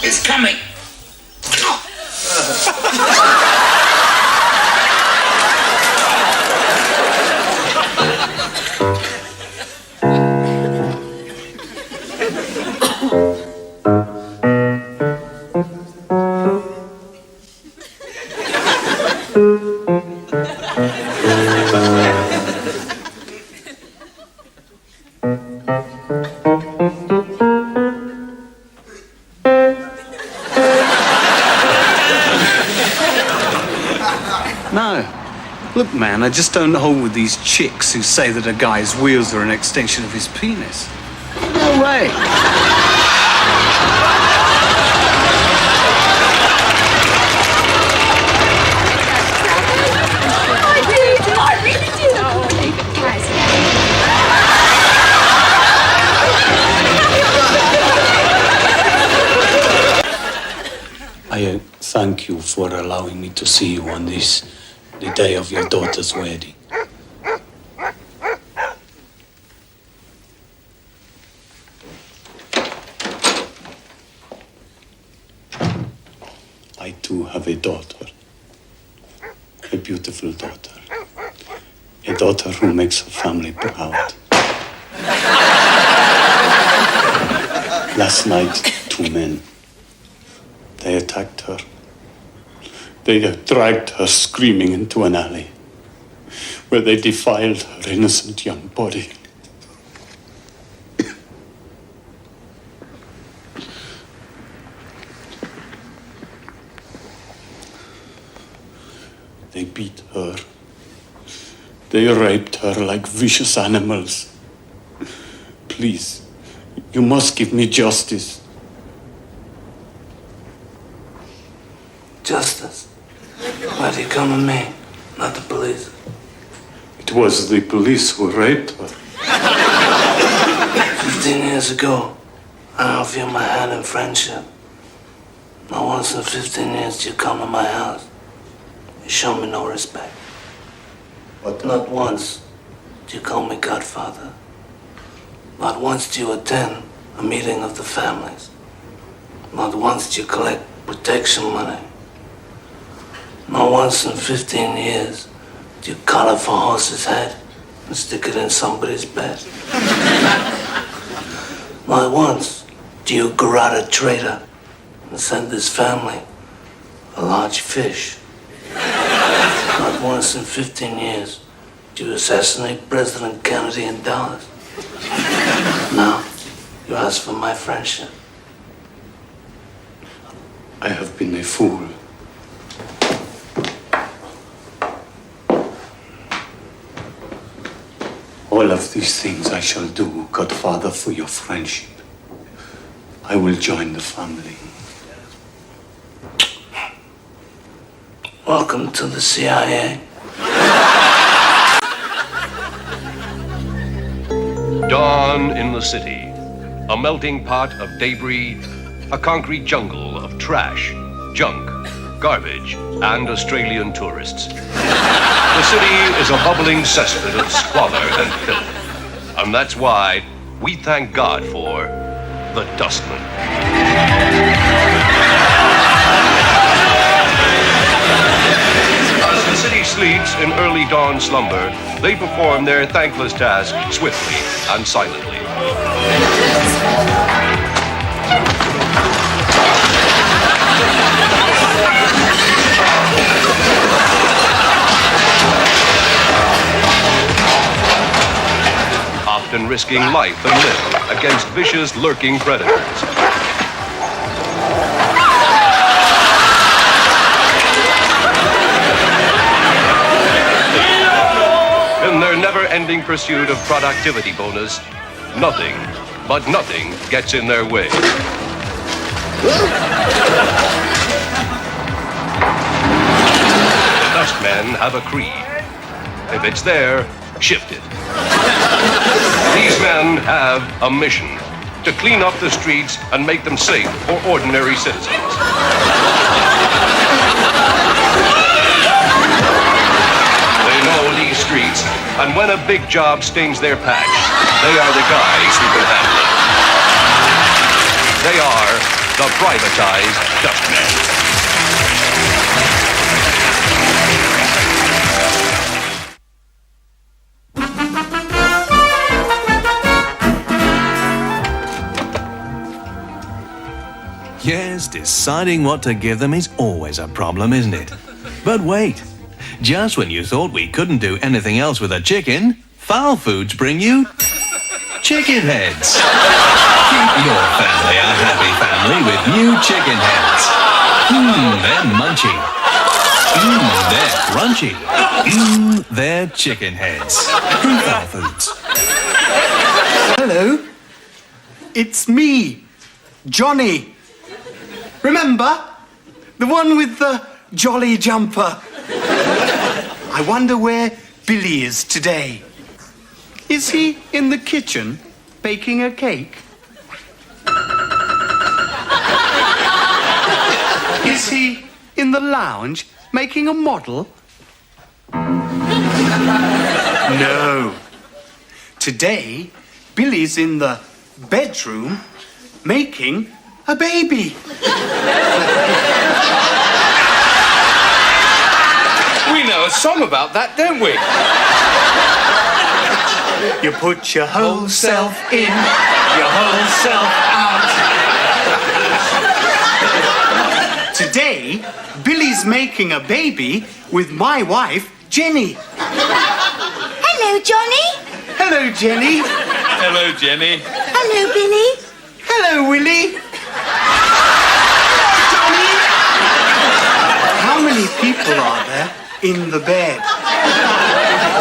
It's coming. No. Look, man, I just don't hold with these chicks who say that a guy's wheels are an extension of his penis. No way. I really do. Oh, David, I thank you for allowing me to see you on this, the day of your daughter's wedding. I too have a daughter, a beautiful daughter, a daughter who makes her family proud. Last night, two men, they attacked her. They dragged her screaming into an alley where they defiled her innocent young body. They beat her. They raped her like vicious animals. Please, you must give me justice. Justice? Why do you come to me, not the police? It was the police who raped her. 15 years ago, I offered you my hand in friendship. Not once in 15 years did you come to my house. You show me no respect. What? Not once did you call me godfather. Not once did you attend a meeting of the families. Not once did you collect protection money. Not once in 15 years did you cut off a horse's head and stick it in somebody's bed. Not once do you garrote a traitor and send his family a large fish. Not once in 15 years do you assassinate President Kennedy in Dallas. Now, you ask for my friendship. I have been a fool. All of these things I shall do, Godfather, for your friendship. I will join the family. Welcome to the CIA. Dawn in the city. A melting pot of debris, a concrete jungle of trash, junk, garbage, and Australian tourists. The city is a bubbling cesspit of squalor and filth. And that's why we thank God for the Dustman. As the city sleeps in early dawn slumber, they perform their thankless task swiftly and silently. Often risking life and limb against vicious, lurking predators. In their never-ending pursuit of productivity bonus, nothing, but nothing gets in their way. The Dustmen have a creed. If it's there, shifted. These men have a mission: to clean up the streets and make them safe for ordinary citizens. They know these streets, and when a big job stains their patch, they are the guys who can handle it. They are the privatized dustmen. Yes, deciding what to give them is always a problem, isn't it? But wait, just when you thought we couldn't do anything else with a chicken, Fowl Foods bring you chicken heads. Keep your family a happy family with new chicken heads. They're munchy. They're crunchy. They're chicken heads. From Fowl Foods. Hello, it's me, Johnny. Remember? The one with the jolly jumper. I wonder where Billy is today. Is he in the kitchen baking a cake? Is he in the lounge making a model? No. Today, Billy's in the bedroom making a baby. We know a song about that, don't we? You put your whole self in, your whole self out. Today, Billy's making a baby with my wife, Jenny. Hello, Johnny. Hello, Jenny. Hello, Jenny. Hello, Billy. Hello, Willie. Johnny. How many people are there in the bed?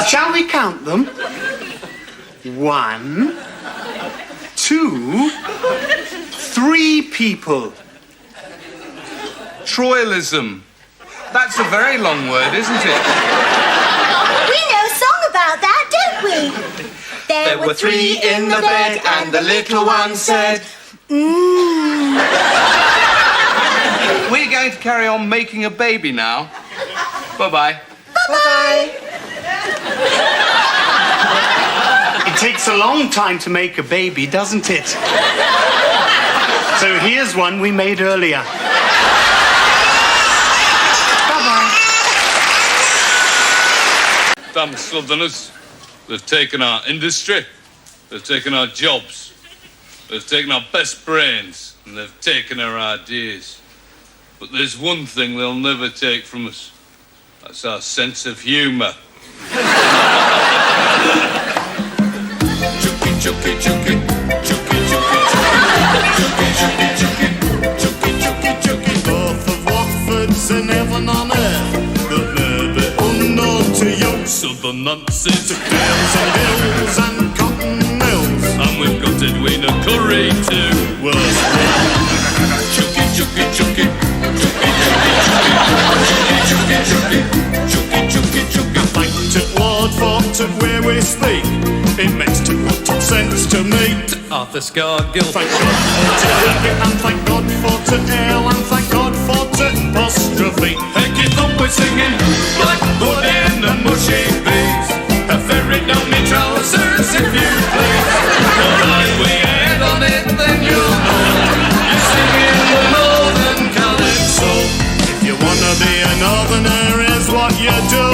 Shall we count them? 1, 2, 3 people. Troilism. That's a very long word, isn't it? We know a song about that, don't we? There were 3 in the bed and the little one said, We're going to carry on making a baby now. Bye-bye. Bye-bye. It takes a long time to make a baby, doesn't it? So here's one we made earlier. Bye-bye. Damn Southerners. They've taken our industry, they've taken our jobs, they've taken our best brains, and they've taken our ideas. But there's one thing they'll never take from us. That's our sense of humour. Both of Watford's in heaven on earth, but they're the unknown to you. Southern nonsense, girls and bills and cotton mills, And we've got Edwina Curry too. worse Chucky, chucky, chucky, Thank to Lord for to where we speak. It makes too much sense to me. Arthur Scargill. Thank God for to Heavy and thank God for to Hale and thank God for to apostrophe. Peggy thump we're singing Blackwood in the mushy bees. A ferry down me trousers if you please. The line we head on it then you'll know. You're singing the Northern Calypso. If you wanna be a northerner, is what you do.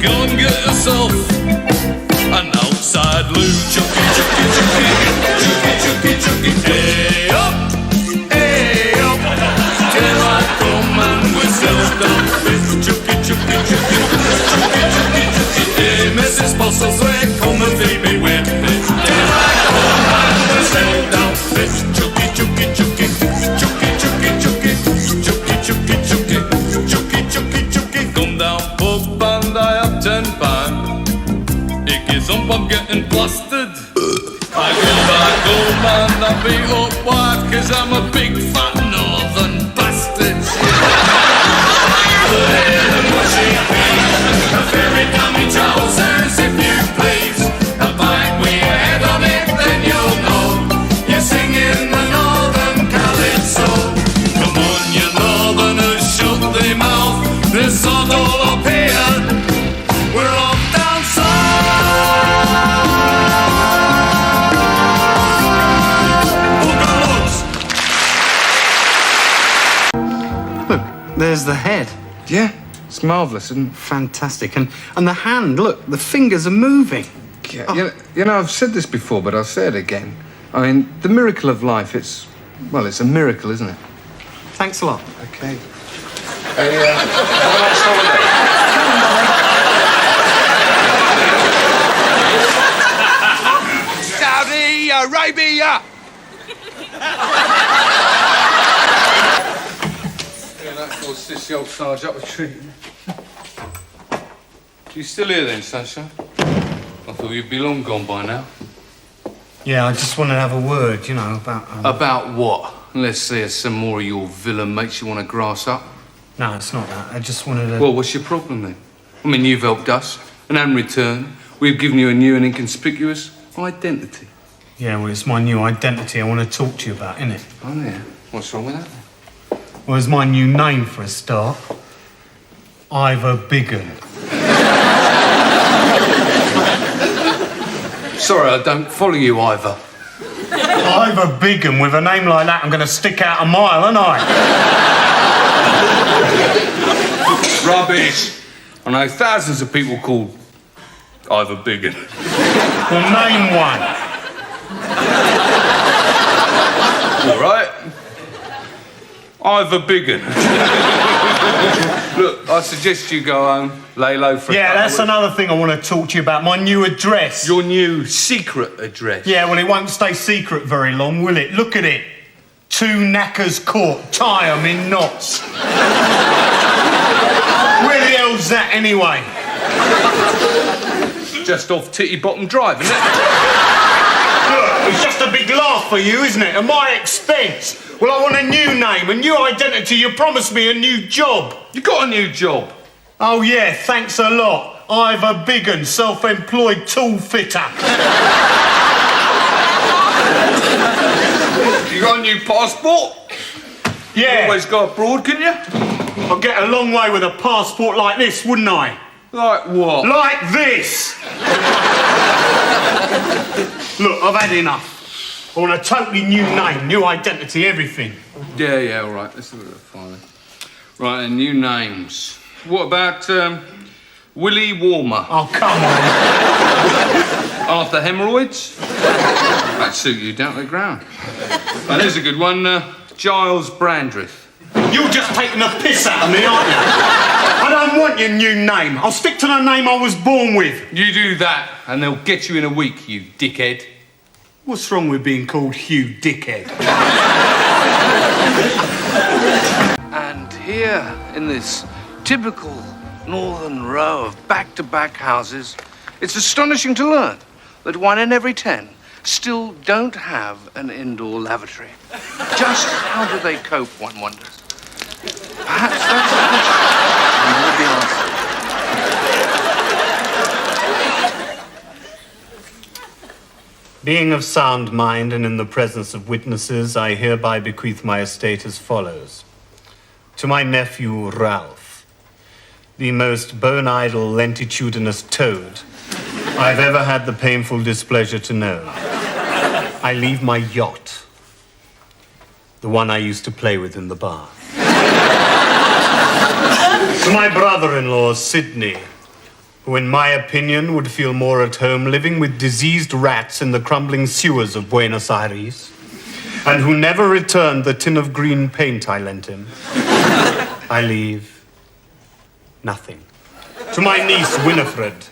Go and get yourself an outside loo. Chucky, chucky, chucky, chucky, chucky, chucky. Hey up, hey up. Till I come and whistle down this. Chucky, chucky, chucky, chucky, chucky, chucky. Hey, Mrs. Bustles, where come and feed me with this. Till I come and whistle down this. Chucky, chucky, chucky, chucky, chucky, chucky, chucky, chucky, chucky, chucky, chucky, chucky. Come down, pub, and I have 10 pounds. I'm getting plastered. I go back home and I beat up wife, 'cause I'm a big fat northern bastard. The mushy bees, a very dummy trousers if you please. there's the head. Yeah, it's marvellous, isn't it? Fantastic. And the hand, look, the fingers are moving. Yeah, you know, I've said this before, but I'll say it again. I mean, the miracle of life, it's a miracle, isn't it? Thanks a lot. Okay. Have a nice holiday. Saudi Arabia! Yeah, that caused this old Sarge up a tree. You still here then, Sasha? I thought you'd be long gone by now. Yeah, I just want to have a word, you know, about... About what? Let's see if some more of your villain mates you want to grass up. No, it's not that. I just wanted to... Well, what's your problem then? I mean, you've helped us, and in return, we've given you a new and inconspicuous identity. Yeah, well, it's my new identity I want to talk to you about, innit? Oh, yeah. What's wrong with that then? Well, it's my new name for a start. Ivor Biggin. Sorry, I don't follow you, Ivor. Ivor Biggin, with a name like that, I'm going to stick out a mile, aren't I? Rubbish. I know thousands of people called Ivor Biggin. Well, name one. All right. Ivor Biggin. Look, I suggest you go home, lay low for a Yeah, couple that's of another thing I want to talk to you about, my new address. Your new secret address. Yeah, well, it won't stay secret very long, will it? Look at it. 2 Knackers Court. Tie 'em in knots. Where the hell's that, anyway? Just off Titty Bottom Drive, isn't it? Look, it's just a big laugh for you, isn't it? At my expense. Well, I want a new name, a new identity. You promised me a new job. You got a new job. Oh, yeah, thanks a lot. Ivor Biggin, self-employed tool fitter. You got a new passport? Yeah. Always go abroad, can you? I'd get a long way with a passport like this, wouldn't I? Like what? Like this! Look, I've had enough. I want a totally new name, new identity, everything. Yeah, all right. Let's look at the file. Right, and new names. What about Willie Warmer? Oh, come on. Arthur Hemorrhoids? That'd suit you down to the ground. And there's a good one, Giles Brandreth. You're just taking the piss out of me, aren't you? I don't want your new name. I'll stick to the name I was born with. You do that, and they'll get you in a week, you dickhead. What's wrong with being called Hugh Dickhead? And here, in this typical northern row of back-to-back houses, it's astonishing to learn that 1 in every 10 still don't have an indoor lavatory. Just how do they cope, one wonders? Perhaps that's the question we will be answered. Being of sound mind and in the presence of witnesses, I hereby bequeath my estate as follows. To my nephew, Ralph, the most bone-idle, lentitudinous toad I've ever had the painful displeasure to know. I leave my yacht, the one I used to play with in the bar. To my brother-in-law, Sidney, who, in my opinion, would feel more at home living with diseased rats in the crumbling sewers of Buenos Aires, and who never returned the tin of green paint I lent him, I leave nothing. To my niece, Winifred,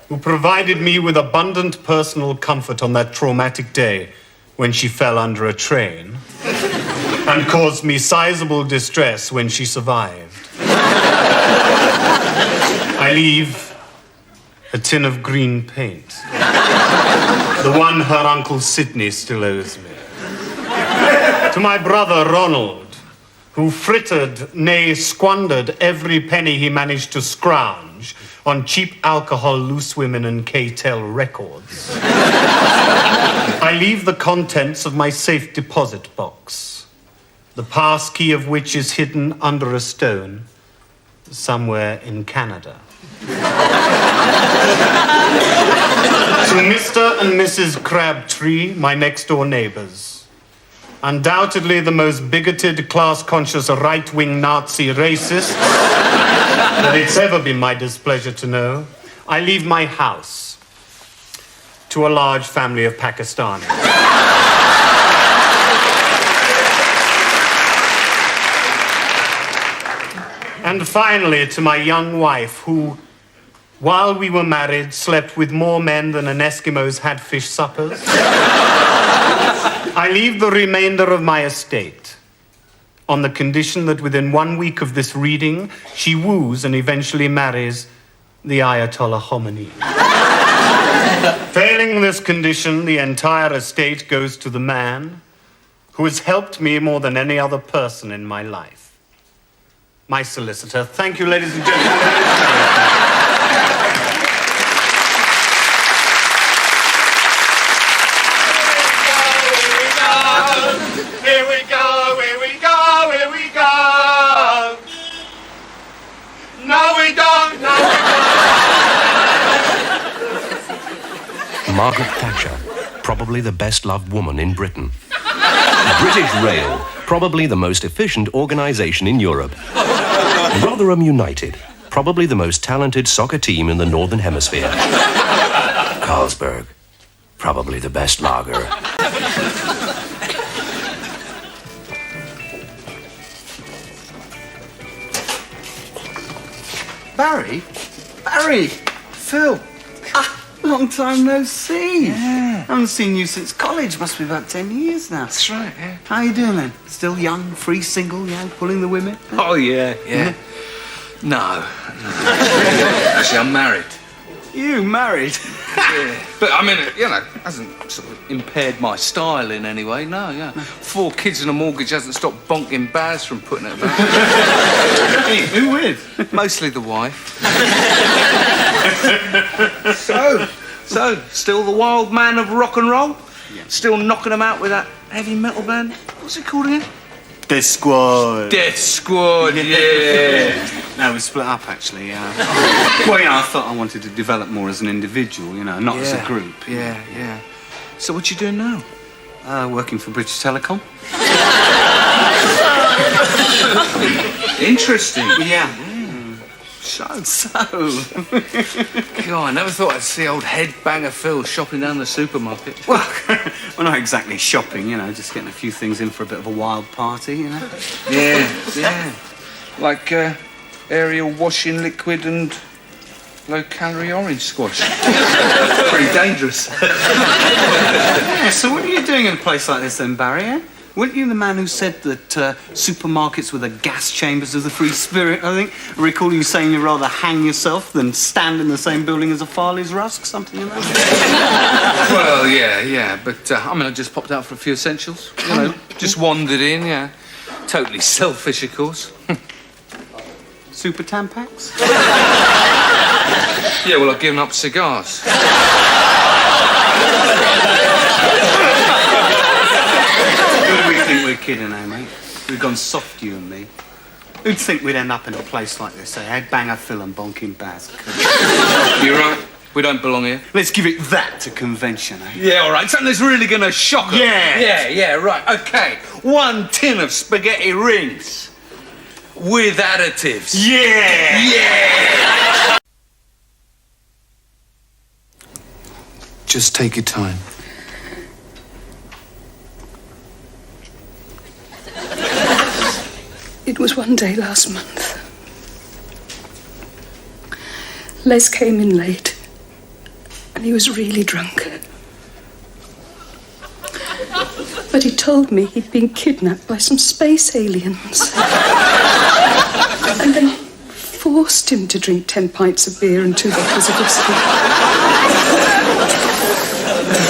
who provided me with abundant personal comfort on that traumatic day when she fell under a train, and caused me sizable distress when she survived. I leave a tin of green paint, the one her Uncle Sidney still owes me. To my brother Ronald, who frittered, nay, squandered every penny he managed to scrounge on cheap alcohol, loose women, and K-Tel records. I leave the contents of my safe deposit box, the pass key of which is hidden under a stone somewhere in Canada. To Mr. and Mrs. Crabtree, my next-door neighbors, undoubtedly the most bigoted, class-conscious, right-wing Nazi racist that it's ever been my displeasure to know, I leave my house to a large family of Pakistanis. And finally, to my young wife, who, while we were married, slept with more men than an Eskimo's had fish suppers. I leave the remainder of my estate on the condition that within 1 week of this reading, she woos and eventually marries the Ayatollah Khomeini. Failing this condition, the entire estate goes to the man who has helped me more than any other person in my life. My solicitor. Thank you, ladies and gentlemen. Margaret Thatcher, probably the best-loved woman in Britain. British Rail, probably the most efficient organisation in Europe. Rotherham United, probably the most talented soccer team in the Northern Hemisphere. Carlsberg, probably the best lager. Barry? Phil. Long time no see. Yeah. I haven't seen you since college. Must be about 10 years now. That's right, yeah. How you doing then? Still young, free, single, pulling the women? Oh, yeah. No. Actually, I'm married. You married? Yeah. But, I mean, it hasn't sort of impaired my style in any way, no. 4 kids and a mortgage hasn't stopped bonking Baz from putting it about. Hey, who with? Mostly the wife. So, still the wild man of rock and roll? Yeah. Still knocking them out with that heavy metal band? What's it called again? Death Squad. Death Squad, yeah. No, we split up, actually. Well, I thought I wanted to develop more as an individual, not as a group. Yeah. So what you doing now? Working for British Telecom. Interesting. Yeah. So. God, I never thought I'd see old headbanger Phil shopping down the supermarket. Well, not exactly shopping, just getting a few things in for a bit of a wild party, Yeah. Like aerial washing liquid and low-calorie orange squash. Pretty dangerous. Yeah, so what are you doing in a place like this then, Barry, eh? Weren't you the man who said that supermarkets were the gas chambers of the free spirit, I think? I recall you saying you'd rather hang yourself than stand in the same building as a Farley's Rusk, something like that? Well, yeah, but, I just popped out for a few essentials, just wandered in, yeah. Totally selfish, of course. Super Tampax? Yeah, well, I've given up cigars. Who do we think we're kidding, mate? We've gone soft, you and me. Who'd think we'd end up in a place like this, eh? Headbanger Phil and bonking Baz. You're right. We don't belong here. Let's give it that to convention, eh? Yeah, all right. Something that's really going to shock us. Yeah. Yeah, right. OK. 1 tin of spaghetti rings. With additives. Yeah! Just take your time. It was one day last month. Les came in late, and he was really drunk. But he told me he'd been kidnapped by some space aliens. And they forced him to drink 10 pints of beer and 2 bottles of whiskey.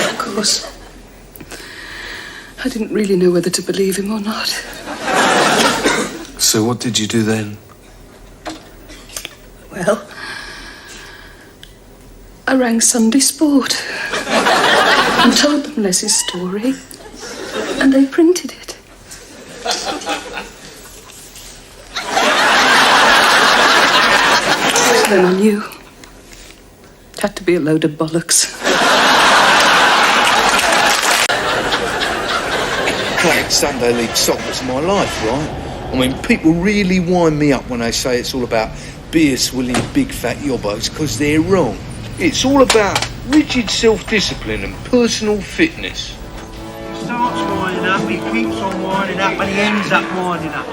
Of course, I didn't really know whether to believe him or not. So what did you do then? Well, I rang Sunday Sport and told them Les's story, and they printed it. Then I knew it had to be a load of bollocks. playing Sunday League soccer's my life, right? I mean, people really wind me up when they say it's all about beer-swilling big fat yobbos, because they're wrong. It's all about rigid self-discipline and personal fitness. He starts winding up, he keeps on winding up, and he ends up winding up.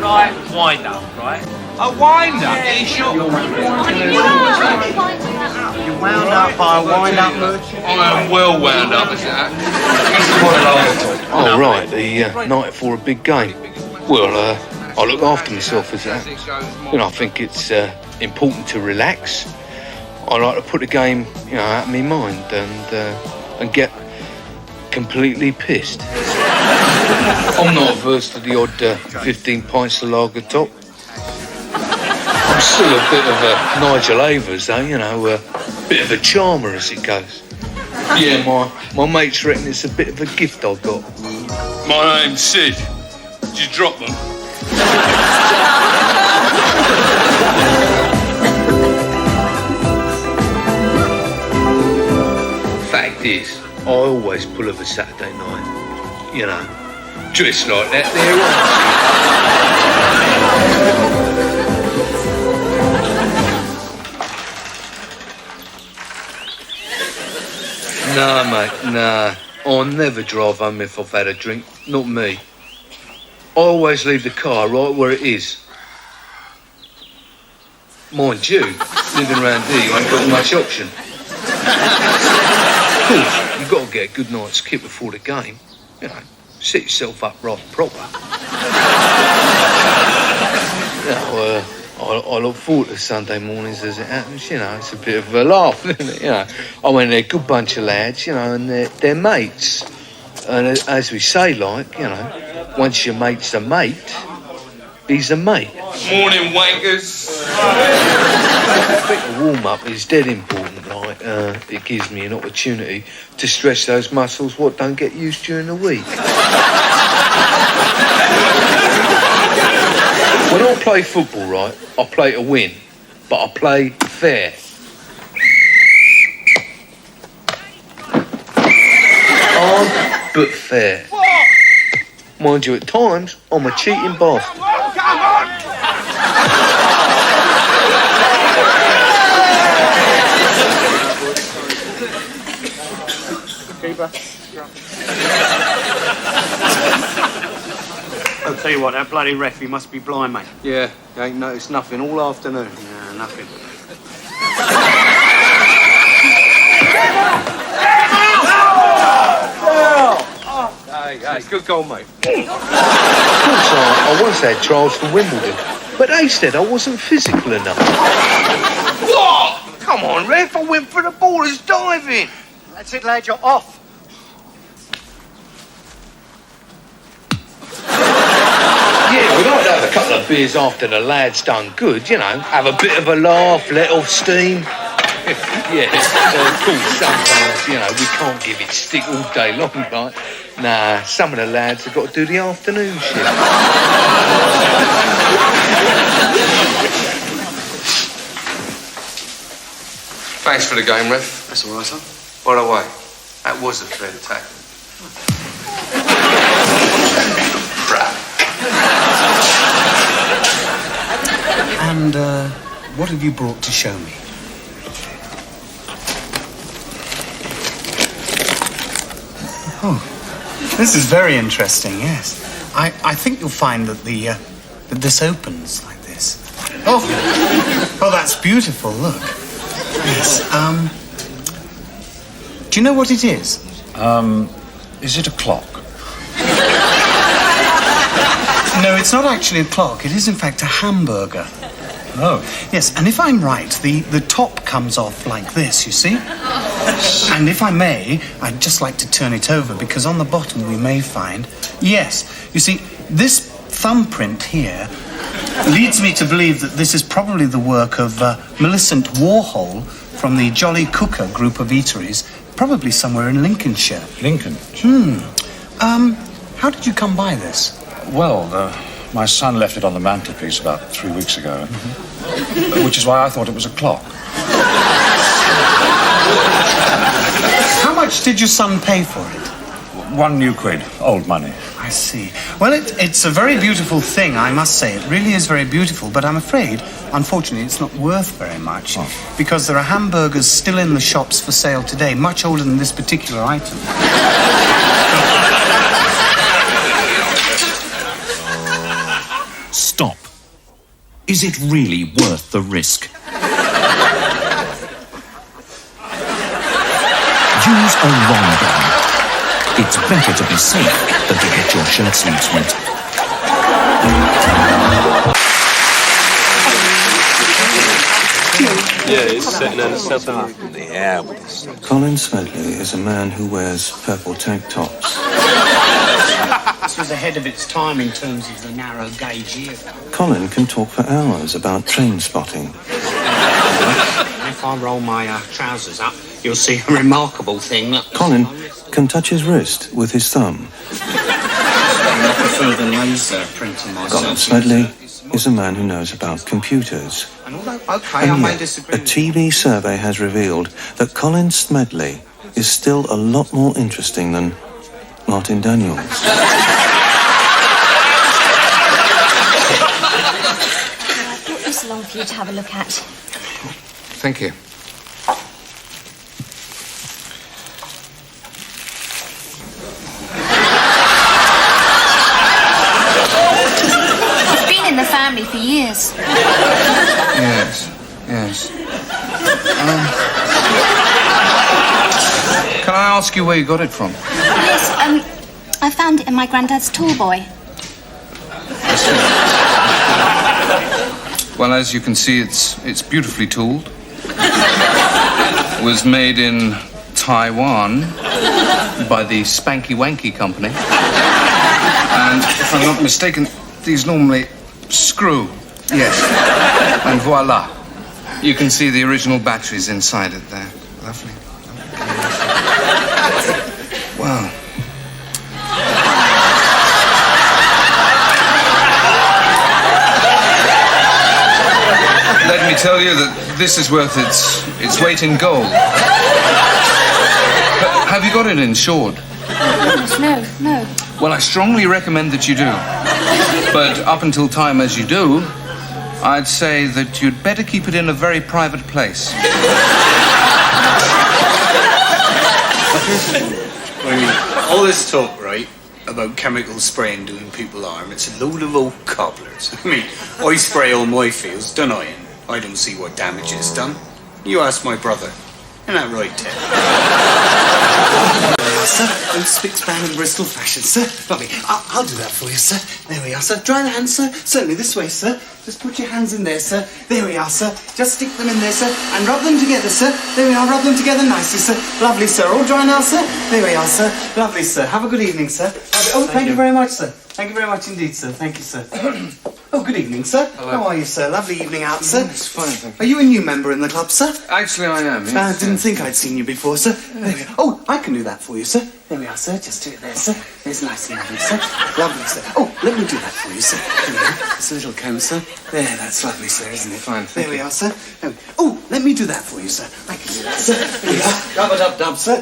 Right, wind up, right? A wind up? Yeah, sure. You're wound up by a wind up merchant. I am well wound up, is that? Oh, right, the night for a big game. Well, I look after myself as that. You know, I think it's important to relax. I like to put the game, you know, out of my mind and get completely pissed. I'm not averse to the odd 15 pints of lager top. I'm still a bit of a Nigel Avers, though, you know, a bit of a charmer as it goes. Yeah, my mates reckon it's a bit of a gift I got. My name's Sid. Did you drop them? Fact is, I always pull of a Saturday night. You know, dressed like that there. Nah, mate, nah. I'll never drive home if I've had a drink. Not me. I always leave the car right where it is. Mind you, living around here, you ain't got much option. Of course, you've got to get a good night's kip before the game. You know, set yourself up right and proper. You know, I look forward to Sunday mornings as it happens, you know, it's a bit of a laugh, isn't it, you know. I mean, they're a good bunch of lads, you know, and they're mates. And as we say, like, you know, once your mate's a mate, he's a mate. Morning, wankers. A bit of warm-up is dead important, like, it gives me an opportunity to stretch those muscles what don't get used during the week. When I play football, right, I play to win, but I play fair. Hard, but fair. Mind you, at times, I'm a cheating bastard. I'll tell you what, that bloody ref, he must be blind, mate. Yeah, you ain't noticed nothing all afternoon. Yeah, nothing. Hey, good goal, mate. Of course, I once had trials for Wimbledon, but they said I wasn't physical enough. What? Come on, ref, I went for the ball, it's diving. That's it, lad, you're off. Yeah, we'd like to have a couple of beers after the lad's done good, you know, have a bit of a laugh, let off steam. Yeah, of course, sometimes, you know, we can't give it stick all day long, right? Nah, some of the lads have got to do the afternoon shift. Thanks for the game, ref. That's all right, son. By the way, that was a fair tackle. Crap. And, what have you brought to show me? Oh, this is very interesting, yes. I think you'll find that that this opens like this. Oh, that's beautiful, look. Yes, do you know what it is? Is it a clock? No, it's not actually a clock. It is, in fact, a hamburger. Oh. Yes, and if I'm right, the top comes off like this, you see? And if I may, I'd just like to turn it over, because on the bottom we may find... Yes, you see, this thumbprint here leads me to believe that this is probably the work of Millicent Warhol from the Jolly Cooker group of eateries, probably somewhere in Lincolnshire. Lincoln? How did you come by this? Well, my son left it on the mantelpiece about 3 weeks ago, which is why I thought it was a clock. How much did your son pay for it? 1 new quid, old money. I see. Well, it's a very beautiful thing, I must say. It really is very beautiful, but I'm afraid, unfortunately, it's not worth very much. Because there are hamburgers still in the shops for sale today, much older than this particular item. Stop. Is it really worth the risk? Use a wrong gun. It's better to be safe than to get your shirt sleeves wet. Yeah, he's sitting in something in the air. Colin Smedley is a man who wears purple tank tops. This was ahead of its time in terms of the narrow gauge era. Colin can talk for hours about train spotting. If I roll my trousers up, you'll see a remarkable thing. Look. Colin can touch his wrist with his thumb. I prefer the laser printing myself. Colin Smedley is a man who knows about computers. Okay, I may disagree. A TV survey has revealed that Colin Smedley is still a lot more interesting than Martin Daniels. I brought this along for you to have a look at. Thank you. It's been in the family for years. Yes, yes. Can I ask you where you got it from? Yes, I found it in my granddad's tool boy. Well, as you can see, it's beautifully tooled. It was made in Taiwan by the Spanky Wanky Company. And if I'm not mistaken, these normally screw. Yes. And voila. You can see the original batteries inside it there. Lovely. Wow. Let me tell you that this is worth its weight in gold. Have you got it insured? No. Well, I strongly recommend that you do. But up until time as you do, I'd say that you'd better keep it in a very private place. All this talk, right, about chemical spraying doing people harm, it's a load of old cobblers. I mean, I spray all my fields, don't I? And I don't see what damage it's done. You ask my brother. Isn't that right, Ted? Sir, old spick span in Bristol fashion, sir. Lovely. I'll do that for you, sir. There we are, sir. Dry the hands, sir. Certainly this way, sir. Just put your hands in there, sir. There we are, sir. Just stick them in there, sir. And rub them together, sir. There we are. Rub them together nicely, sir. Lovely, sir. All dry now, sir. There we are, sir. Lovely, sir. Have a good evening, sir. Oh, thank you very much, sir. Thank you very much indeed, sir. Thank you, sir. Oh, good evening, sir. Hello. How are you, sir? Lovely evening out, sir. It's fine, thank you. Are you a new member in the club, sir? Actually, I am. I didn't think I'd seen you before, sir. There we are. Oh, I can do that for you, sir. There we are, sir. Just do it there, sir. There's nice and lovely, sir. Lovely, sir. Oh, let me do that for you, sir. There we are. It's a little comb, sir. There, that's lovely, sir, isn't it? Fine, there we are, sir. Oh, let me do that for you, sir. I can do that, sir. There we are. Rub-a-dub-dub, sir.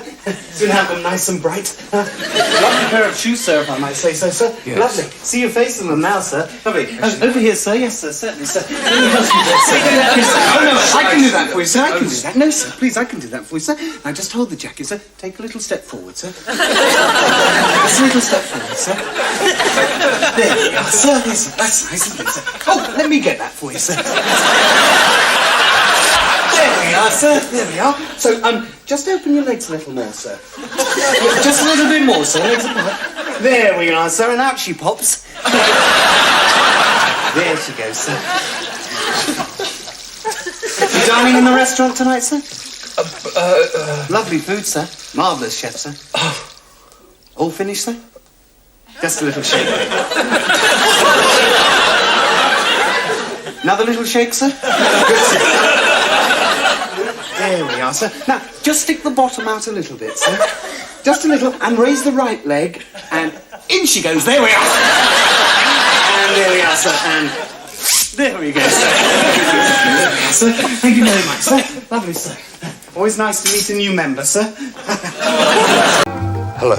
Soon have them nice and bright. Lovely pair of shoes, sir, if I might say so, sir. Yes. Lovely. See your face in them now, sir. Lovely. Over here, sir. Yes, sir. Certainly, sir. Let me help you there, sir. Yes, sir. Oh, no, I can do that for you, sir. I can do that. No, sir. Please, I can do that for you, sir. Now, just hold the jacket, sir. Take a little step forward, sir. Just a little step forward, sir. There we are, sir. Yes, sir. That's nice, isn't it, sir? Oh, let me get that for you, sir. There we are, sir. There we are. So, just open your legs a little more, sir. Just a little bit more, sir. Legs apart. There we are, sir. And out she pops. There she goes, sir. You dining in the restaurant tonight, sir? Lovely food, sir. Marvellous chef, sir. All finished, sir? Just a little shake. Another little shake, sir? Good, sir. There we are, sir. Now, just stick the bottom out a little bit, sir. Just a little, and raise the right leg, and in she goes. There we are. And there we are, sir. And there we go, sir. There we are, sir. Thank you very much, sir. Lovely, sir. Always nice to meet a new member, sir. Hello.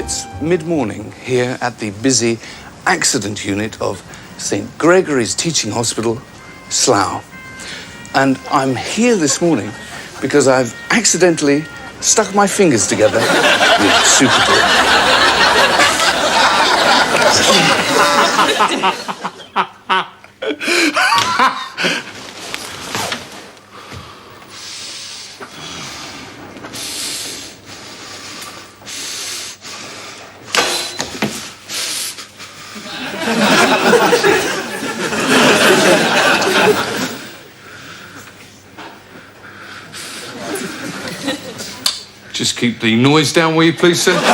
It's mid-morning here at the busy accident unit of St. Gregory's Teaching Hospital, Slough. And I'm here this morning because I've accidentally stuck my fingers together with super glue. Just keep the noise down, will you, please, sir? Come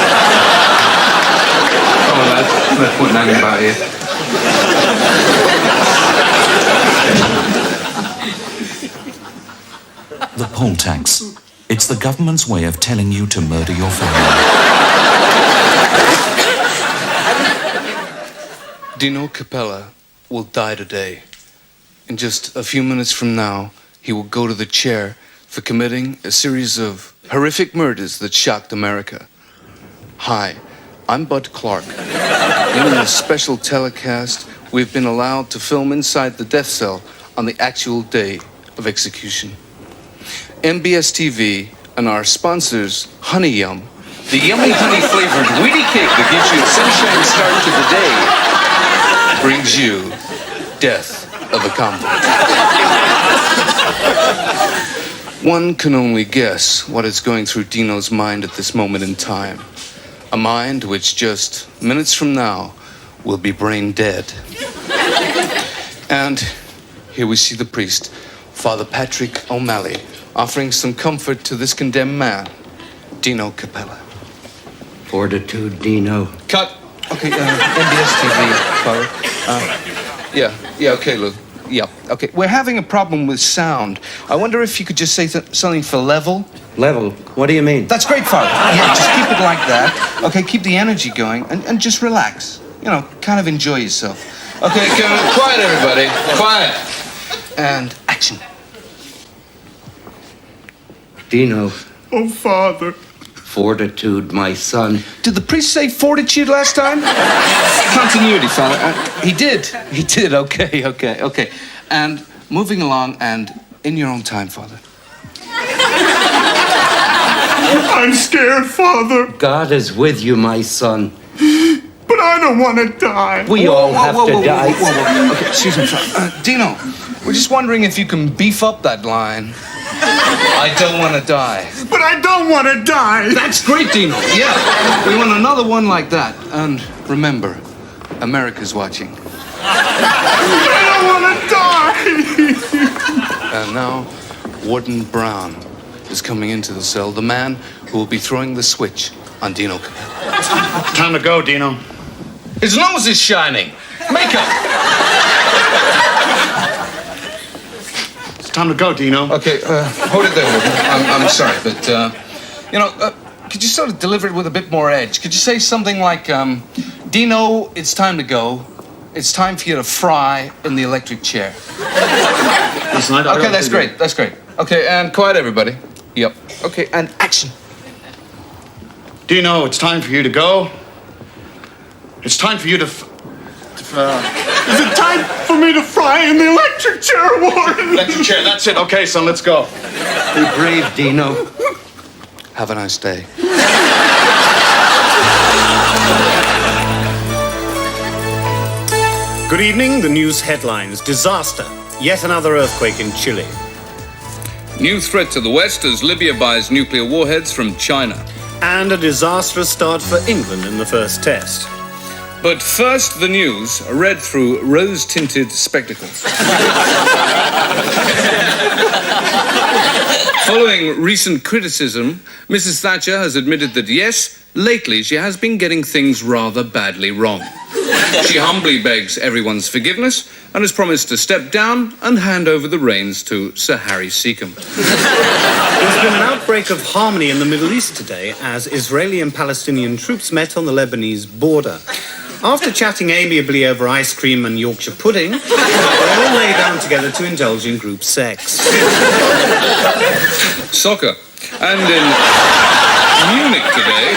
on, lads. No point hanging about here. The poll tax. It's the government's way of telling you to murder your family. Dino Capella will die today. In just a few minutes from now, he will go to the chair for committing a series of horrific murders that shocked America. Hi, I'm Bud Clark. In a special telecast, we've been allowed to film inside the death cell on the actual day of execution. MBS TV and our sponsors, Honey Yum, the yummy honey-flavored wheaty cake that gives you a sunshine start to the day, brings you Death of a Convict. One can only guess what is going through Dino's mind at this moment in time. A mind which just minutes from now will be brain dead. And here we see the priest, Father Patrick O'Malley, offering some comfort to this condemned man, Dino Capella. Fortitude, Dino. Cut. Okay, NBS TV, Father. Yeah, okay, Lou. Yeah, okay. We're having a problem with sound. I wonder if you could just say something for level. Level? What do you mean? That's great, Father. Yeah, just keep it like that. Okay, keep the energy going and just relax. You know, kind of enjoy yourself. Okay, quiet, everybody. Quiet. And action. Dino. Oh, Father. Fortitude, my son. Did the priest say fortitude last time? Continuity, Father. He did. Okay. And moving along and in your own time, Father. I'm scared, Father. God is with you, my son. But I don't want to die. We all have to die. Whoa. Okay, excuse me, Father. Dino, we're just wondering if you can beef up that line. I don't want to die. But I don't want to die. That's great, Dino. Yeah. We want another one like that. And remember, America's watching. I don't want to die. And now, Warden Brown is coming into the cell, the man who will be throwing the switch on Dino Capella. Time to go, Dino. His nose is shining. Makeup. It's time to go, Dino. Okay, hold it there, Warden. I'm sorry, but, could you sort of deliver it with a bit more edge? Could you say something like, Dino, it's time to go. It's time for you to fry in the electric chair. Listen, Okay, that's great. Okay, and quiet, everybody. Yep. Okay, and action. Dino, it's time for you to go. It's time for you to Is it time for me to fry in the electric chair, Warren? Electric chair, that's it. Okay, son, let's go. Be brave, Dino. Have a nice day. Good evening. The news headlines. Disaster. Yet another earthquake in Chile. New threat to the West as Libya buys nuclear warheads from China. And a disastrous start for England in the first test. But first, the news, read through rose-tinted spectacles. Following recent criticism, Mrs. Thatcher has admitted that yes, lately she has been getting things rather badly wrong. She humbly begs everyone's forgiveness and has promised to step down and hand over the reins to Sir Harry Seacombe. There's been an outbreak of harmony in the Middle East today as Israeli and Palestinian troops met on the Lebanese border. After chatting amiably over ice cream and Yorkshire pudding, they all lay down together to indulge in group sex. Soccer. And in... Munich today,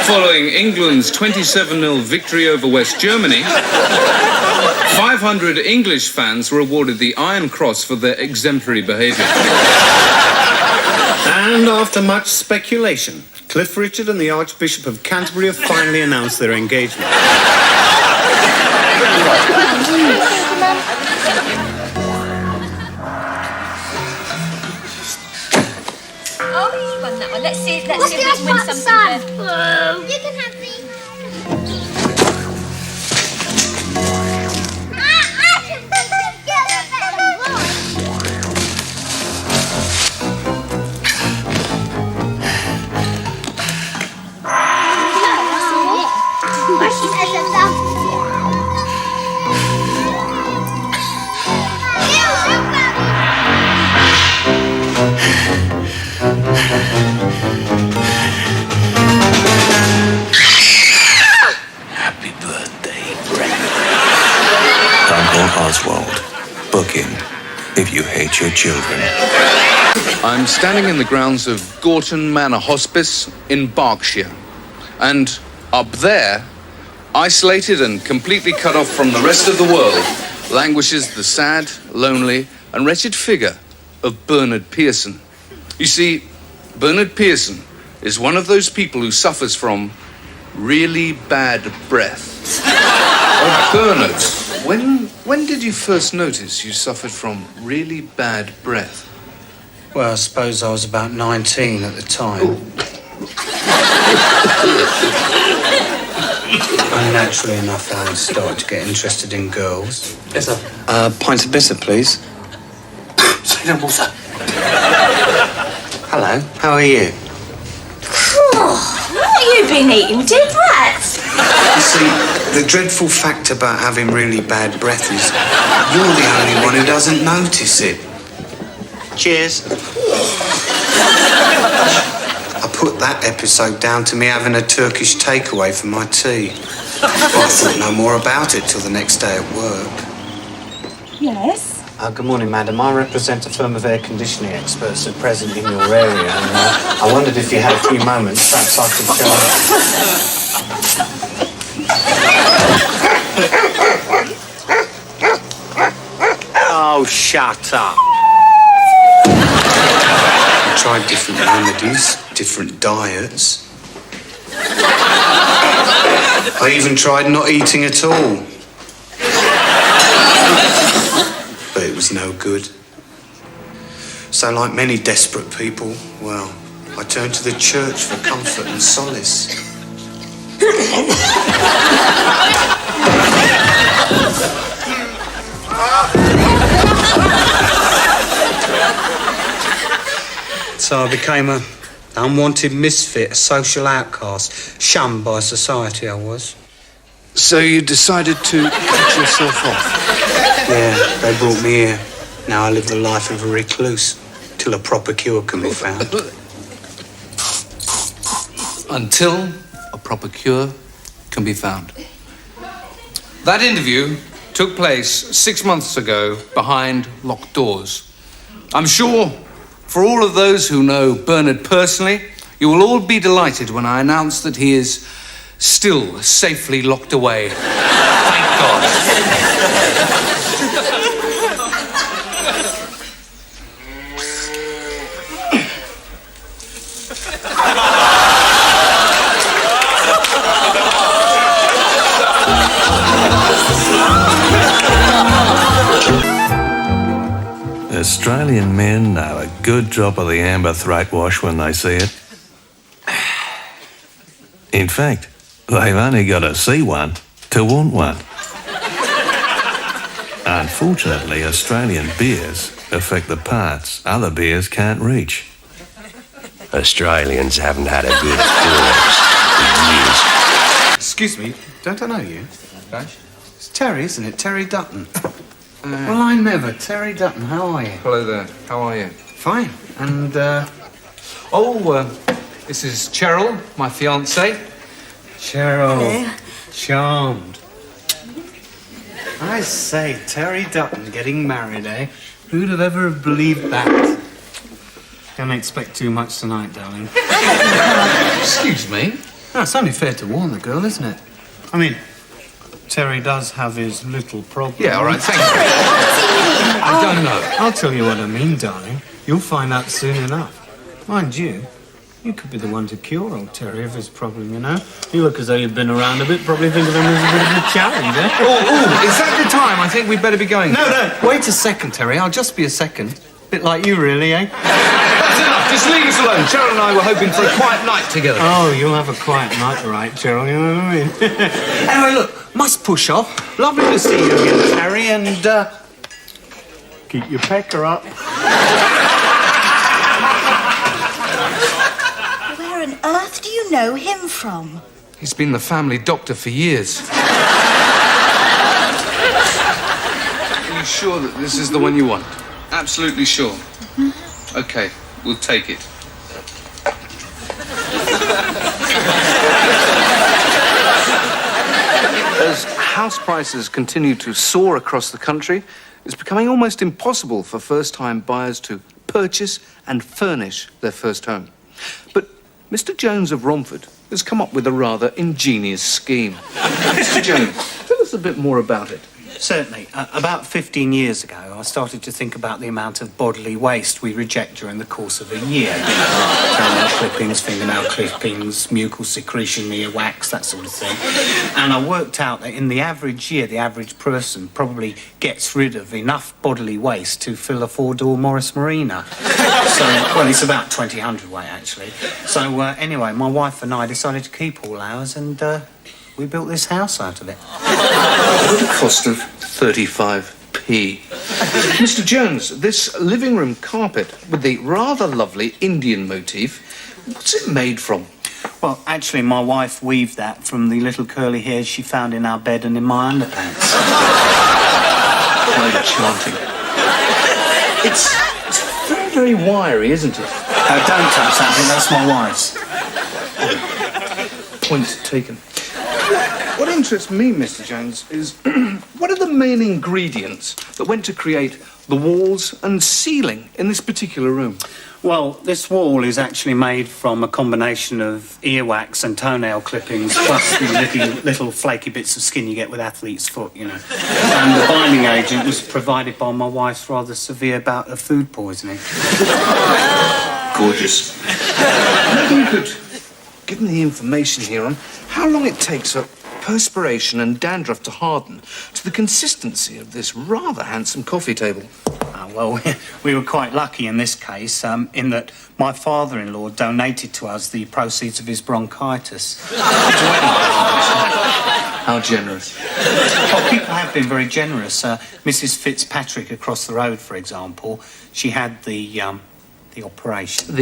following England's 27-0 victory over West Germany, 500 English fans were awarded the Iron Cross for their exemplary behaviour. And after much speculation, Cliff Richard and the Archbishop of Canterbury have finally announced their engagement. Oh, you won that one. Let's see if we can win something. You can have these. Happy birthday, Brett. Uncle Oswald. Book him if you hate your children. I'm standing in the grounds of Gorton Manor Hospice in Berkshire. And up there, isolated and completely cut off from the rest of the world, languishes the sad, lonely, and wretched figure of Bernard Pearson. You see, Bernard Pearson is one of those people who suffers from really bad breath. Oh, Bernard, when did you first notice you suffered from really bad breath? Well, I suppose I was about 19 at the time. And naturally enough, I started to get interested in girls. Yes, sir. Pint of bitter, please. Say no more, sir. Hello, how are you? You've been eating dead rats. You see, the dreadful fact about having really bad breath is you're the only one who doesn't notice it. Cheers. I put that episode down to me having a Turkish takeaway for my tea. Well, I thought no more about it till the next day at work. Yes? Good morning, madam. I represent a firm of air conditioning experts at present in your area, and I wondered if you had a few moments, perhaps I could show Oh, shut up. I tried different remedies, different diets. I even tried not eating at all. But it was no good. So, like many desperate people, well, I turned to the church for comfort and solace. So I became an unwanted misfit, a social outcast, shunned by society I was. So you decided to cut yourself off? Yeah, they brought me here. Now I live the life of a recluse, till a proper cure can be found. Until a proper cure can be found. That interview took place 6 months ago behind locked doors. I'm sure for all of those who know Bernard personally, you will all be delighted when I announce that he is still safely locked away. Thank God. Australian men know a good drop of the amber throat wash when they see it. In fact, they've only got to see one to want one. Unfortunately, Australian beers affect the parts other beers can't reach. Australians haven't had a good experience for years. Excuse me, don't I know you? It's Terry, isn't it? Terry Dutton. Well, I never. Terry Dutton, how are you? Hello there. How are you? Fine. And, this is Cheryl, my fiancée. Cheryl. Hello. Charmed. I say, Terry Dutton getting married, eh? Who'd have ever believed that? Don't expect too much tonight, darling. Excuse me? No, it's only fair to warn the girl, isn't it? I mean, Terry does have his little problem. Yeah, all right, thank you. I don't know. I'll tell you what I mean, darling. You'll find out soon enough. Mind you, you could be the one to cure old Terry of his problem, you know? You look as though you've been around a bit, probably think of him as a bit of a challenge, eh? Oh, is that the time? I think we'd better be going. No, wait a second, Terry. I'll just be a second. Bit like you, really, eh? That's enough. Just leave us alone. Cheryl and I were hoping for a quiet night together. Oh, you'll have a quiet night, all right, Cheryl, you know what I mean? Anyway, look, must push off. Lovely to see you again, Terry, and, keep your pecker up. Where on earth do you know him from? He's been the family doctor for years. Are you sure that this is the one you want? Absolutely sure. Okay, we'll take it. As house prices continue to soar across the country, it's becoming almost impossible for first-time buyers to purchase and furnish their first home. But Mr. Jones of Romford has come up with a rather ingenious scheme. Mr. Jones, tell us a bit more about it. Certainly. About 15 years ago, I started to think about the amount of bodily waste we reject during the course of a year. Toenail clippings, fingernail clippings, mucal secretion, earwax, that sort of thing. And I worked out that in the average year, the average person probably gets rid of enough bodily waste to fill a 4-door Morris Marina. Well, it's about 20 hundredweight, actually. So, anyway, my wife and I decided to keep all ours and, we built this house out of it. With a cost of 35p. Mr. Jones, this living room carpet with the rather lovely Indian motif, what's it made from? Well, actually, my wife weaved that from the little curly hairs she found in our bed and in my underpants. Quite enchanting. It's very, very wiry, isn't it? Don't touch that bit, that's my wife's. Point taken. What interests me, Mr. Jones, is what are the main ingredients that went to create the walls and ceiling in this particular room? Well, this wall is actually made from a combination of earwax and toenail clippings, plus the little flaky bits of skin you get with athlete's foot, you know. And the binding agent was provided by my wife's rather severe bout of food poisoning. Gorgeous. Maybe you could give me the information here on how long it takes for perspiration and dandruff to harden to the consistency of this rather handsome coffee table. Well, we were quite lucky in this case, in that my father-in-law donated to us the proceeds of his bronchitis. How generous. Well, people have been very generous. Mrs. Fitzpatrick across the road, for example, she had the operation.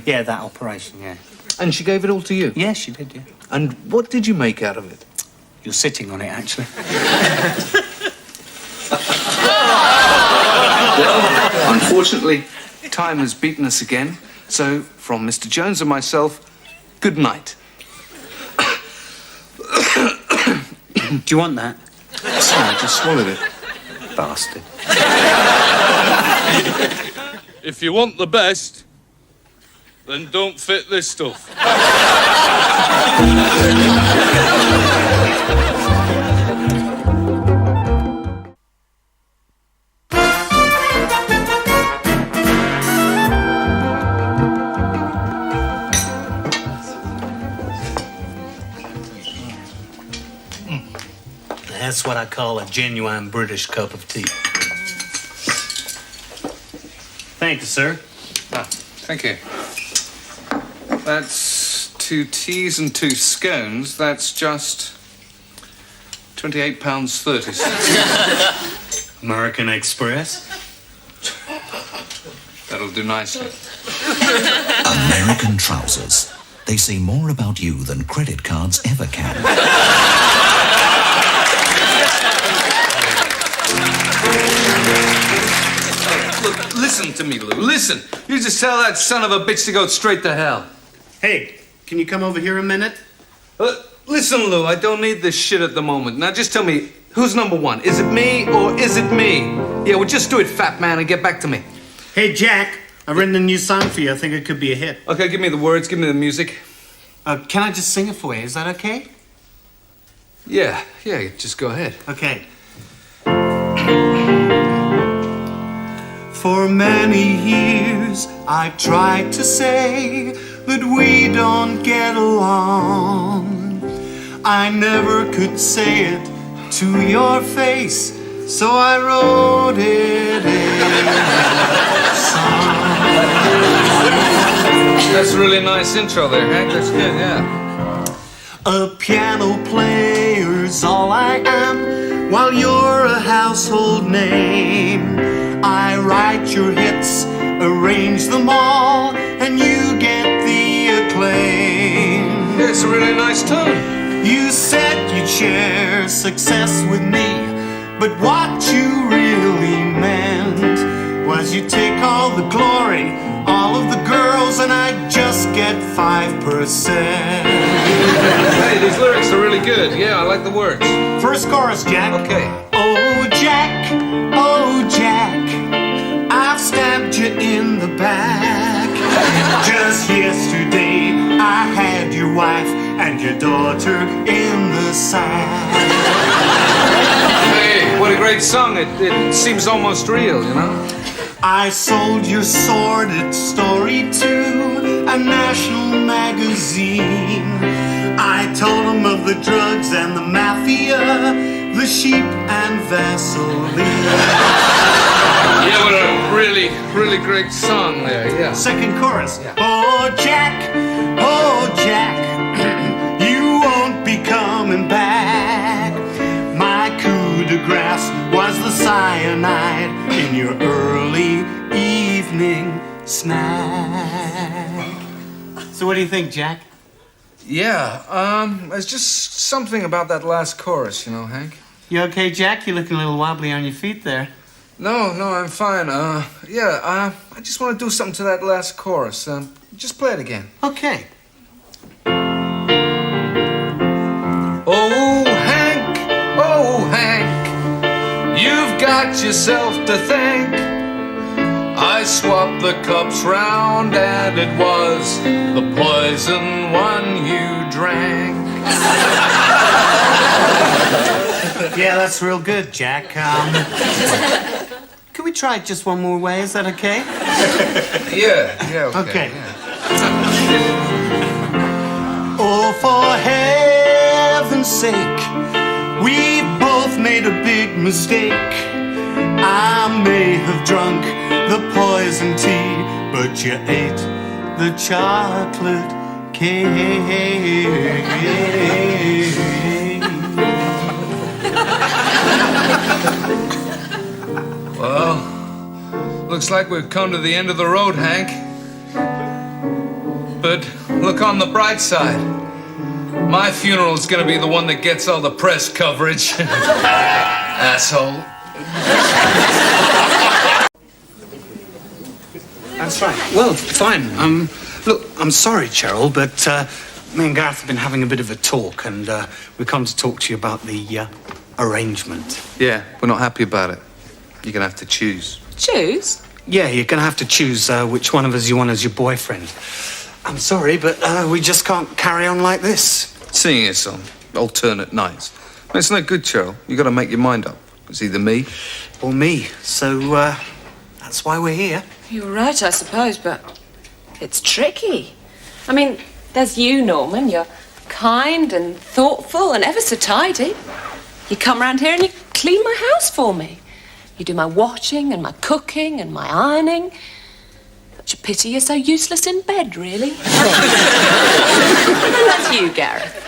Yeah, that operation, yeah. And she gave it all to you? Yeah, she did, yeah. And what did you make out of it? You're sitting on it, actually. Well, unfortunately, time has beaten us again. So, from Mr. Jones and myself, good night. Do you want that? Sorry, I just swallowed it. Bastard. If you want the best, then don't fit this stuff. That's what I call a genuine British cup of tea. Thank you, sir. Thank you. That's 2 teas and 2 scones. That's just £28.30. American Express. That'll do nicely. American trousers. They say more about you than credit cards ever can. Look, listen to me, Lou. Listen. You just tell that son of a bitch to go straight to hell. Hey, can you come over here a minute? Listen, Lou, I don't need this shit at the moment. Now just tell me, who's number one? Is it me or is it me? Yeah, well, just do it, fat man, and get back to me. Hey, Jack, I've written a new song for you. I think it could be a hit. Okay, give me the words, give me the music. Can I just sing it for you? Is that okay? Yeah, just go ahead. Okay. For many years I've tried to say that we don't get along. I never could say it to your face, so I wrote it in a song. That's a really nice intro there, Hank. That's good, yeah. A piano player's all I am, while you're a household name. I write your hits, arrange them all, and you get the acclaim. Yeah, it's a really nice tune. You said you'd share success with me, but what you really meant was you take all the glory, all of the girls, and I just get 5%. Hey, these lyrics are really good. Yeah, I like the words. First chorus, Jack. Okay. Oh, Jack, I've stabbed you in the back. Just yesterday, I had your wife and your daughter in the sack. Hey, what a great song. It seems almost real, you know? I sold your sordid story to a national magazine. I told them of the drugs and the mafia, the sheep and Vaseline. Yeah, what a really, really great song there, yeah. Second chorus. Yeah. Oh, Jack, you won't be coming back. My coup de grace was the cyanide in your early evening snack. So what do you think, Jack? Yeah, there's just something about that last chorus, you know, Hank. You okay, Jack? You're looking a little wobbly on your feet there. No, I'm fine. I just want to do something to that last chorus. Just play it again. Okay. Oh, Hank, you've got yourself to thank. I swapped the cups round and it was the poison one you drank. Yeah, that's real good, Jack. Can we try it just one more way? Is that okay? Yeah, Okay. Yeah. Oh, for heaven's sake, we both made a big mistake. I may have drunk the poison tea, but you ate the chocolate cake. Well, looks like we've come to the end of the road, Hank. But look on the bright side. My funeral's gonna be the one that gets all the press coverage. Asshole. That's right. Well, fine. Look, I'm sorry, Cheryl, but me and Gareth have been having a bit of a talk, and we've come to talk to you about the arrangement. Yeah, we're not happy about it. You're gonna have to choose. Choose? Yeah, you're gonna have to choose which one of us you want as your boyfriend. I'm sorry, but we just can't carry on like this. Seeing it's on alternate nights. It's no good, Cheryl. You gotta make your mind up. It's either me or me. So that's why we're here. You're right, I suppose, but it's tricky. I mean, there's you, Norman. You're kind and thoughtful and ever so tidy. You come round here and you clean my house for me. You do my washing and my cooking and my ironing. Such a pity you're so useless in bed, really. And then that's you, Gareth.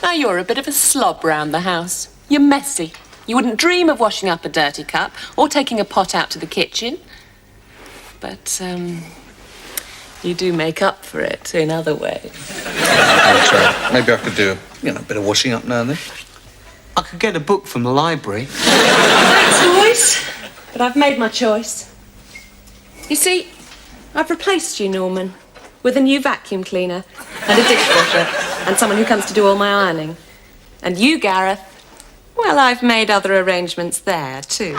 Now you're a bit of a slob round the house. You're messy. You wouldn't dream of washing up a dirty cup or taking a pot out to the kitchen. But, you do make up for it in other ways. Maybe I could do a bit of washing up now and then. I could get a book from the library. Thanks, boys. But I've made my choice. You see, I've replaced you, Norman, with a new vacuum cleaner and a dishwasher and someone who comes to do all my ironing. And you, Gareth, well, I've made other arrangements there, too.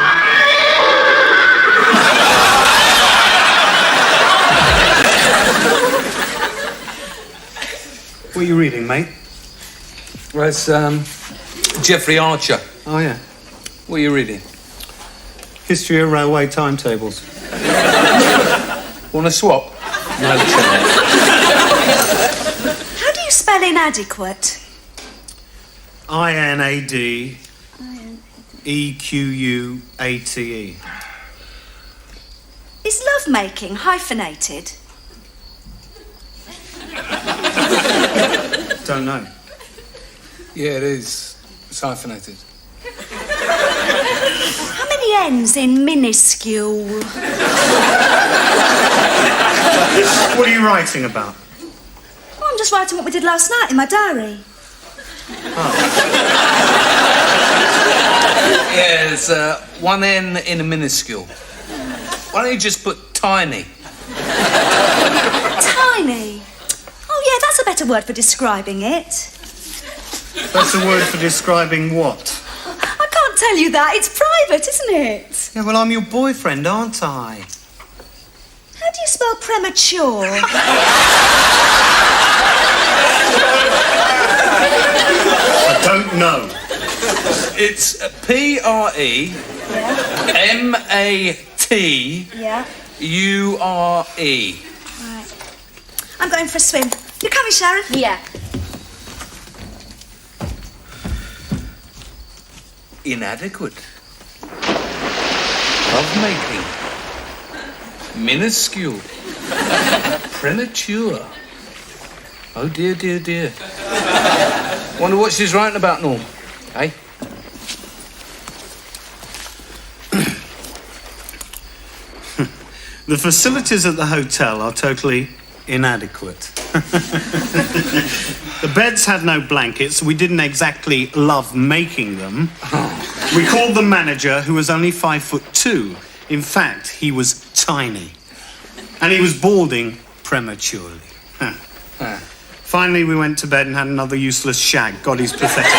What are you reading, mate? Well, it's Geoffrey Archer. Oh, yeah. What are you reading? History of railway timetables. Want to swap? No chance. How do you spell inadequate? INADEQUATE. Is lovemaking hyphenated? Don't know. Yeah, it is. It's hyphenated. How many N's in minuscule? What are you writing about? Oh, I'm just writing what we did last night in my diary. Yeah, it's one N in a minuscule. Why don't you just put tiny? Tiny? Oh, yeah, that's a better word for describing it. That's a word for describing what? I can't tell you that. It's private, isn't it? Yeah, well, I'm your boyfriend, aren't I? How do you spell premature? I don't know. It's PREMATURE. Yeah. Right. I'm going for a swim. You coming, Sharon? Yeah. Inadequate. Lovemaking. Minuscule. Premature. Oh dear, dear, dear. Wonder what she's writing about, Norm. Eh? The facilities at the hotel are totally inadequate. The beds had no blankets. We didn't exactly love making them. We called the manager, who was only 5'2". In fact, he was tiny. And he was balding prematurely. Finally, we went to bed and had another useless shag. God, he's pathetic.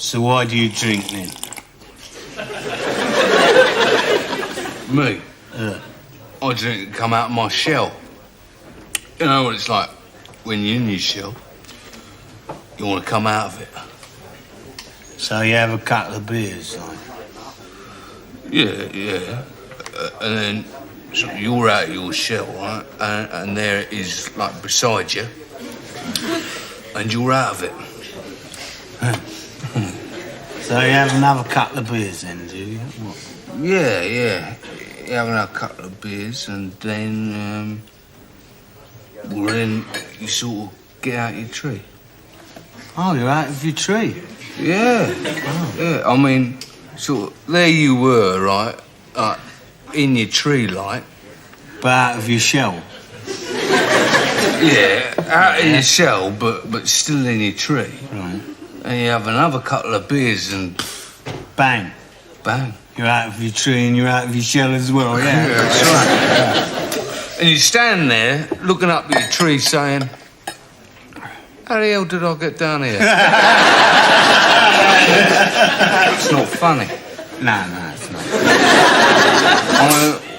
So why do you drink then? Me? I drink to come out of my shell. You know what it's like when you're in your shell. You want to come out of it. So you have a couple of beers, like? Yeah. And then so you're out of your shell, right? And there it is, like, beside you. And you're out of it. So you have another couple of beers then, do you? What? Yeah. You have a couple of beers and then, then you sort of get out your tree. Oh, you're out of your tree? Yeah. Oh. Yeah, I mean, sort of, there you were, right? In your tree, like. But out of your shell? Yeah, out of your shell, but still in your tree. Right. And you have another couple of beers and... Bang. Bang. You're out of your tree and you're out of your shell as well, yeah? Yeah, that's right. And you stand there, looking up at your tree, saying, how the hell did I get down here? It's not funny. No, it's not.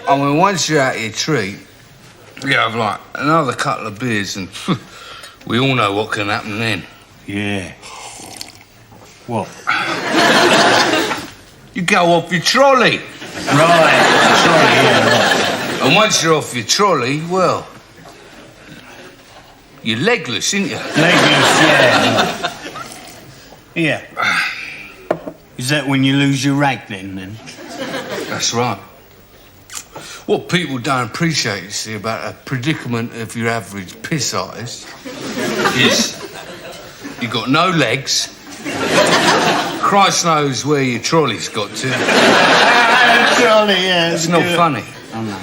I mean, once you're out of your tree, you have, like, another couple of beers and we all know what can happen then. Yeah. What? You go off your trolley. Right, right. And once you're off your trolley, well, you're legless, ain't you? Legless, yeah. Yeah. Is that when you lose your rag then? That's right. What people don't appreciate, you see, about a predicament of your average piss artist is you've got no legs. Christ knows where your trolley's got to. Trolley, yeah. It's not funny. Oh, no.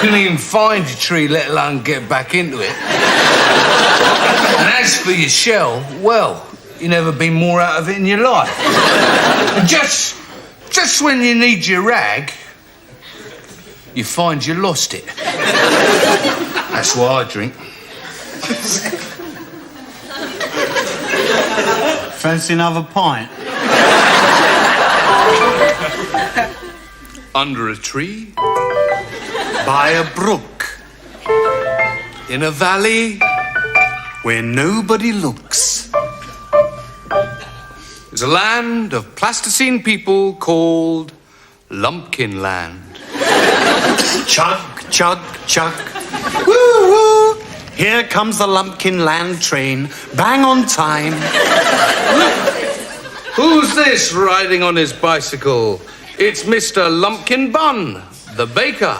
You couldn't even find your tree, let alone get back into it. And as for your shell, well, you never been more out of it in your life. And just when you need your rag, you find you lost it. That's why I drink. Fancy another pint? Under a tree, By a brook, in a valley, where nobody looks. there's a land of plasticine people called Lumpkin Land. Chug, chug, chug. Woo, woo. Here comes the Lumpkin Land train, bang on time. Who's this riding on his bicycle? It's Mr. Lumpkin Bun, the baker.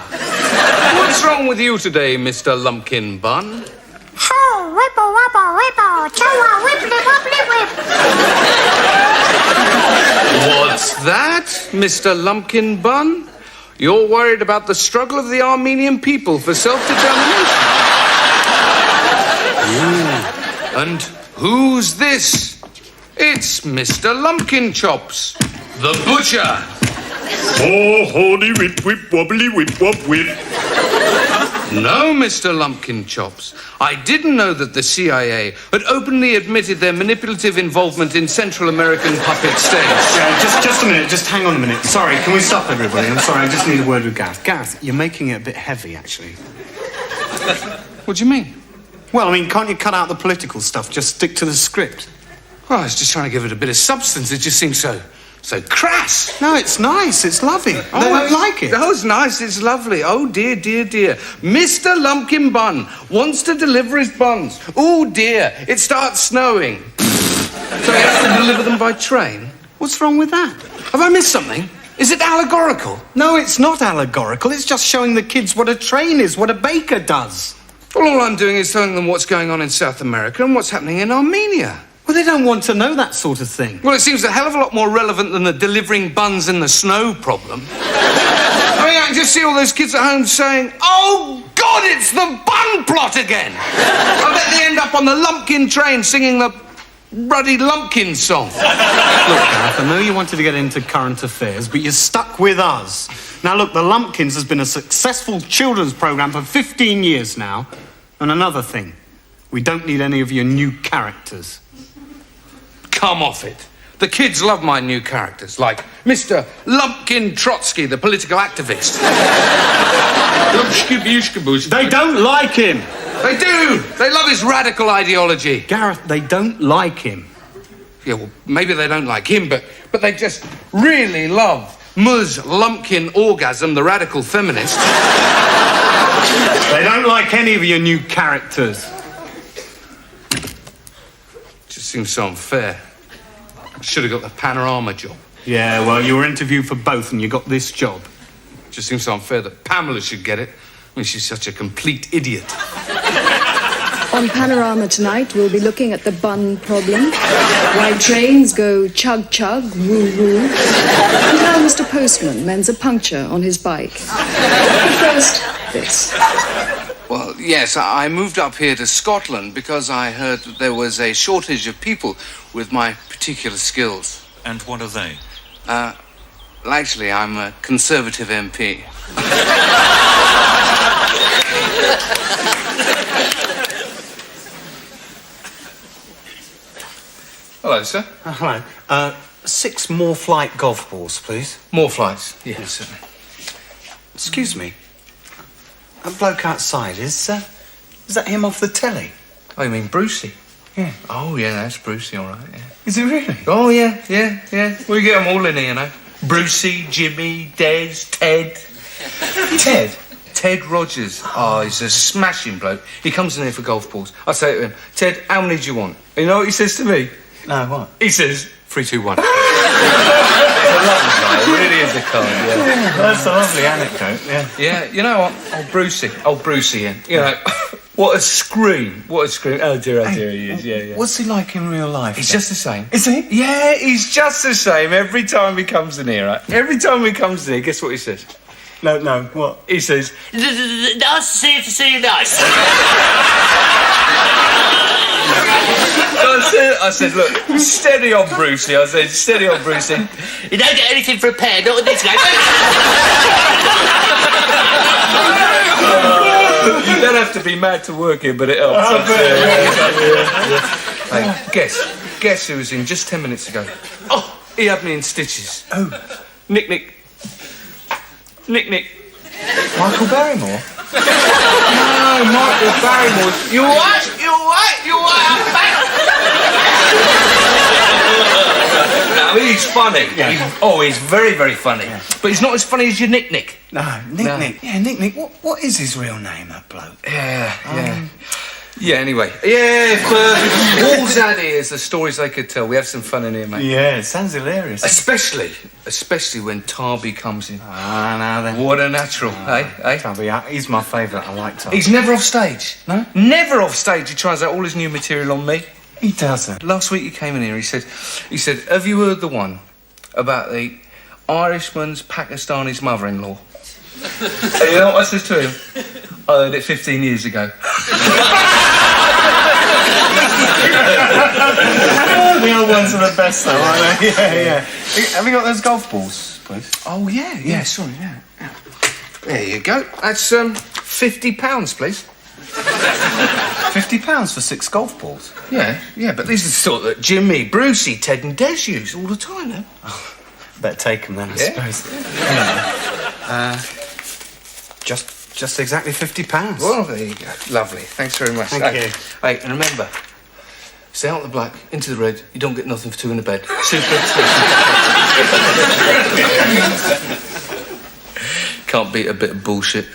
What's wrong with you today, Mr. Lumpkin Bun? Oh, whipple, wobble, whipple, chowa, whipply, wobbly, whip. What's that, Mr. Lumpkin Bun? You're worried about the struggle of the Armenian people for self-determination. And who's this? It's Mr. Lumpkin Chops, the butcher. Oh, holy whip, whip, wobbly, whip, wop, whip. No, Mr. Lumpkin Chops. I didn't know that the CIA had openly admitted their manipulative involvement in Central American puppet states. Yeah, just a minute, just hang on a minute. Sorry, can we stop everybody? I'm sorry, I just need a word with Gareth. Gareth, you're making it a bit heavy, actually. What do you mean? Well, I mean, can't you cut out the political stuff? Just stick to the script. Oh, I was just trying to give it a bit of substance. It just seems so crass. No, it's nice. It's lovely. They don't like it. Oh, it's nice. It's lovely. Oh, dear, dear, dear. Mr. Lumpkin Bun wants to deliver his buns. Oh, dear. It starts snowing. So he has to deliver them by train? What's wrong with that? Have I missed something? Is it allegorical? No, it's not allegorical. It's just showing the kids what a train is, what a baker does. Well, all I'm doing is telling them what's going on in South America and what's happening in Armenia. Well, they don't want to know that sort of thing. Well, it seems a hell of a lot more relevant than the delivering buns in the snow problem. I mean, I can just see all those kids at home saying, "Oh, God, it's the bun plot again!" I bet they end up on the Lumpkin train singing the ruddy Lumpkin song. Look, Gareth, I know you wanted to get into current affairs, but you're stuck with us. Now, look, the Lumpkins has been a successful children's programme for 15 years now. And another thing, we don't need any of your new characters. Come off it. The kids love my new characters, like Mr. Lumpkin Trotsky, the political activist. They don't like him. They do. They love his radical ideology. Gareth, they don't like him. Yeah, well, maybe they don't like him, but they just really love Ms. Lumpkin Orgasm, the radical feminist. They don't like any of your new characters. Just seems so unfair. I should have got the Panorama job. Yeah, well, you were interviewed for both and you got this job. Just seems so unfair that Pamela should get it. I mean, she's such a complete idiot. On Panorama tonight, we'll be looking at the bun problem, why trains go chug-chug, woo-woo, and how Mr. Postman mends a puncture on his bike. But first, this. Well, yes, I moved up here to Scotland because I heard that there was a shortage of people with my particular skills. And what are they? Well, actually, I'm a Conservative MP. Hello, sir. Hello. 6 more flight golf balls, please. More flights? Yes, certainly. Excuse me. That bloke outside, is that him off the telly? Oh, you mean Brucey? Yeah. Oh, yeah, that's Brucey, all right, yeah. Is it really? Oh, yeah. We get them all in here, you know. Brucey, Jimmy, Des, Ted. Ted Rogers. Oh, he's a smashing bloke. He comes in here for golf balls. I say to him, Ted, how many do you want? You know what he says to me? No, what? He says, 3, 2, 1. He's a lovely guy. He really is a kind, yeah. That's a lovely anecdote, yeah. Yeah, you know what? Old Brucey, yeah. You know, what a scream. Oh, dear, he is, yeah. What's he like in real life? He's just the same. Is he? Yeah, he's just the same every time he comes in here, right? Every time he comes in here, guess what he says? No, what? He says, Nice to see you nice. So I said, look, steady on Brucey. I said, steady on Brucey. You don't get anything for a pair, not in this game. You don't have to be mad to work here, but it helps. Hey, guess who was in just 10 minutes ago? Oh, he had me in stitches. Oh. Nick. Michael Barrymore? No, Michael Barrymore. You all right? I'm back. No, he's funny. Yeah. He's very, very funny. Yeah. But he's not as funny as your Nick. No, Nick. Yeah, Nick. What is his real name, that bloke? Yeah. Yeah, anyway. Yeah, all Zaddy is the stories they could tell. We have some fun in here, mate. Yeah, it sounds hilarious. Especially when Tarby comes in. Now then. What a natural, eh? Tarby, he's my favourite. I like Tarby. He's never off stage. No? Never off stage. He tries out all his new material on me. He doesn't. Last week he came in here, he said, have you heard the one about the Irishman's Pakistani's mother-in-law? And you know what I said to him? I heard it 15 years ago. The old ones are the best, though, aren't they? Yeah. Have you got those golf balls, please? Oh, yeah. Sorry, yeah. There you go. That's £50, please. £50 for 6 golf balls? Yeah, but these are the sort that Jimmy, Brucey, Ted and Des use all the time, eh? Oh, better take them then, I suppose. Just exactly £50. Well, there you go. Lovely. Thanks very much. Thank you. Hey, and remember, stay out the black, into the red, you don't get nothing for 2 in the bed. Super. Can't beat a bit of bullshit.